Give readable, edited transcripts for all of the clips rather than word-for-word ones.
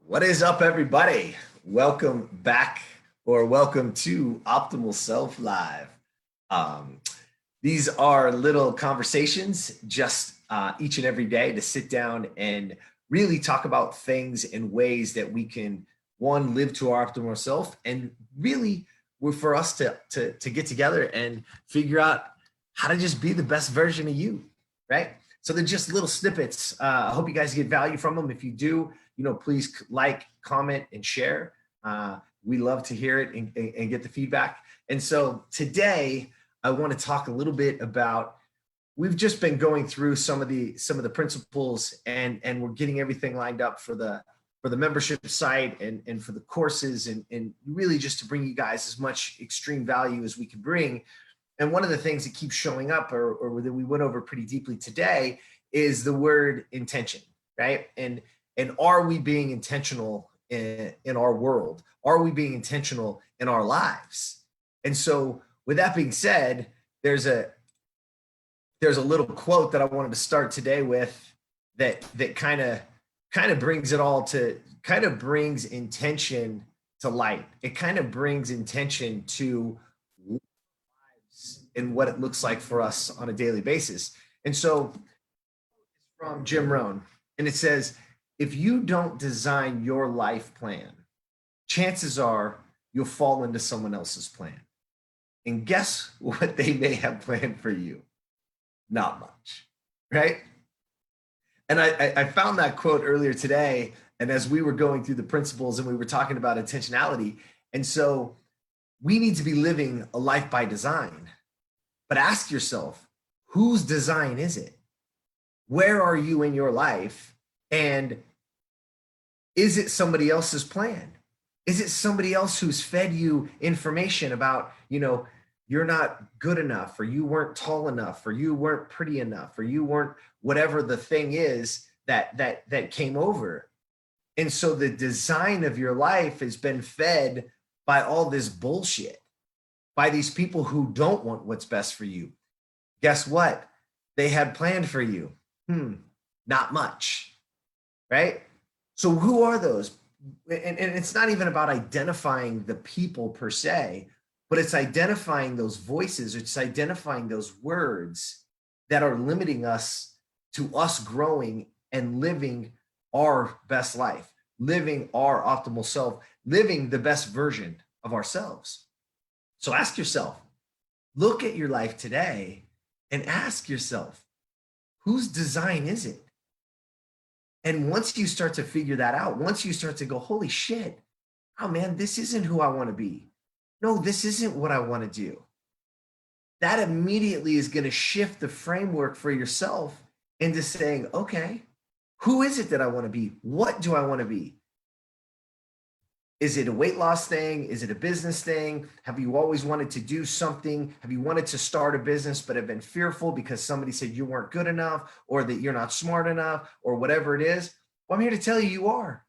What is up, everybody? Welcome back or welcome to Optimal Self Live. Um, these are little conversations just each and every day to sit down and really talk about things in ways that we can, one, live to our optimal self, and really for us to get together and figure out how to just be the best version of you, right? So they're just little snippets. I hope you guys get value from them. If you do, please like, comment, and share. We love to hear it and get the feedback. And so today, I want to talk a little bit about. We've just been going through some of the principles, and we're getting everything lined up for the membership site and for the courses, and really just to bring you guys as much extreme value as we can bring. And one of the things that keeps showing up, or that we went over pretty deeply today, is the word intention, right? And are we being intentional in our world? Are we being intentional in our lives? And so, with that being said, there's a little quote that I wanted to start today with that kind of brings it all to kind of brings intention to light. It kind of brings intention to and what it looks like for us on a daily basis. And so it's from Jim Rohn, and it says, if you don't design your life plan, chances are you'll fall into someone else's plan. And guess what they may have planned for you? Not much, right? And I found that quote earlier today, and as we were going through the principles and we were talking about intentionality, and so we need to be living a life by design. But ask yourself, whose design is it? Where are you in your life? And is it somebody else's plan? Is it somebody else who's fed you information about, you're not good enough, or you weren't tall enough, or you weren't pretty enough, or you weren't whatever the thing is that came over. And so the design of your life has been fed by all this bullshit, by these people who don't want what's best for you. Guess what? They had planned for you. Not much, right? So who are those? And it's not even about identifying the people per se, but it's identifying those voices. It's identifying those words that are limiting us to us growing and living our best life, living our optimal self, living the best version of ourselves. So ask yourself, look at your life today and ask yourself, whose design is it? And once you start to figure that out, once you start to go, holy shit, oh man, this isn't who I want to be. No, this isn't what I want to do. That immediately is going to shift the framework for yourself into saying, okay, who is it that I want to be? What do I want to be? Is it a weight loss thing? Is it a business thing? Have you always wanted to do something? Have you wanted to start a business but have been fearful because somebody said you weren't good enough, or that you're not smart enough, or whatever it is? Well, I'm here to tell you, you are.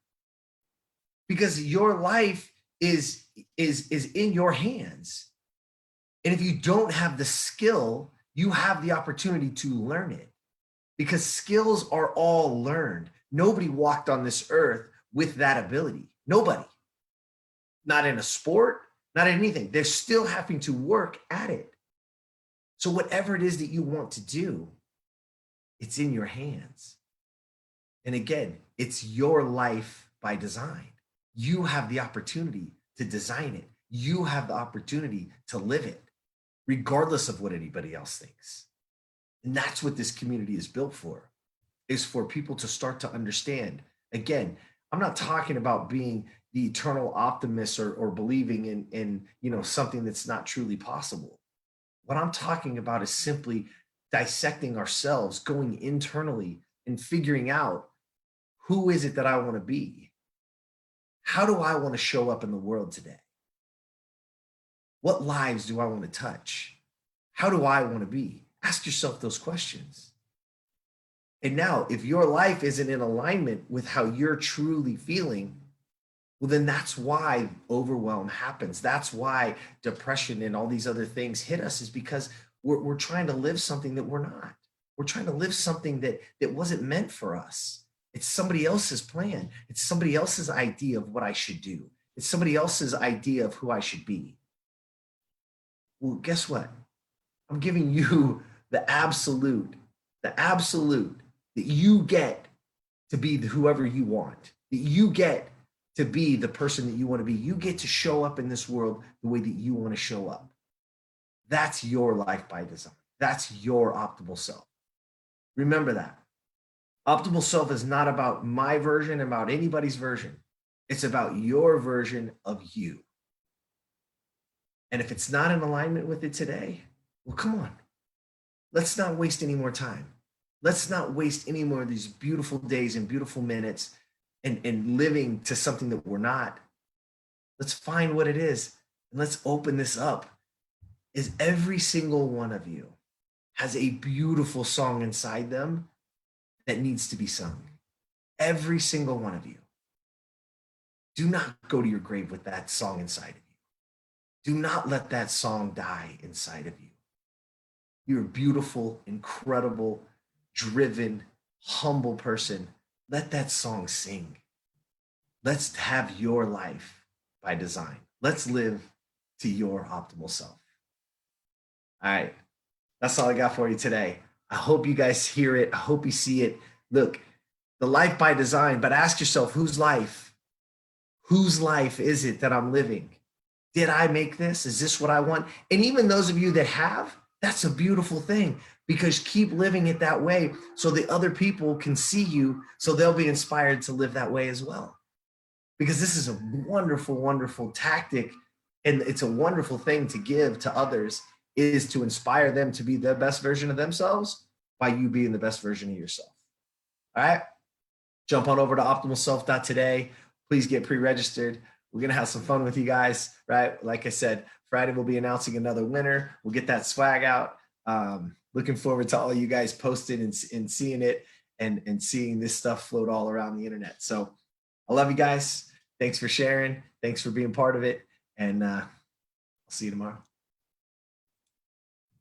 Because your life is in your hands. And if you don't have the skill, you have the opportunity to learn it. Because skills are all learned. Nobody walked on this earth with that ability. Nobody. Not in a sport, not in anything. They're still having to work at it. So whatever it is that you want to do, it's in your hands. And again, it's your life by design. You have the opportunity to design it. You have the opportunity to live it, regardless of what anybody else thinks. And that's what this community is built for, is for people to start to understand. Again, I'm not talking about being the eternal optimist or believing in something that's not truly possible. What I'm talking about is simply dissecting ourselves, going internally and figuring out, who is it that I want to be? How do I want to show up in the world today? What lives do I want to touch? How do I want to be? Ask yourself those questions. And now, if your life isn't in alignment with how you're truly feeling, well, then that's why overwhelm happens. That's why depression and all these other things hit us, is because we're trying to live something that we're not. We're trying to live something that wasn't meant for us. It's somebody else's plan. It's somebody else's idea of what I should do. It's somebody else's idea of who I should be. Well, guess what? I'm giving you the absolute that you get to be whoever you want, that you get to be the person that you want to be. You get to show up in this world the way that you want to show up. That's your life by design. That's your optimal self. Remember that. Optimal self is not about my version, about anybody's version. It's about your version of you. And if it's not in alignment with it today, well, come on. Let's not waste any more time. Let's not waste any more of these beautiful days and beautiful minutes and living to something that we're not. Let's find what it is and let's open this up. Is every single one of you has a beautiful song inside them that needs to be sung. Every single one of you. Do not go to your grave with that song inside of you. Do not let that song die inside of you. You're a beautiful, incredible, driven, humble person. Let that song sing. Let's have your life by design. Let's live to your optimal self. All right. That's all I got for you today. I hope you guys hear it. I hope you see it. Look, the life by design, but ask yourself, whose life? Whose life is it that I'm living? Did I make this? Is this what I want? And even those of you that have, that's a beautiful thing, because keep living it that way so the other people can see you, so they'll be inspired to live that way as well. Because this is a wonderful, wonderful tactic, and it's a wonderful thing to give to others, is to inspire them to be the best version of themselves by you being the best version of yourself. All right? Jump on over to optimalself.today. Please get pre-registered. We're going to have some fun with you guys, right? Like I said, Friday we'll be announcing another winner. We'll get that swag out. Looking forward to all you guys posting and seeing it and seeing this stuff float all around the internet. So I love you guys. Thanks for sharing. Thanks for being part of it. And I'll see you tomorrow.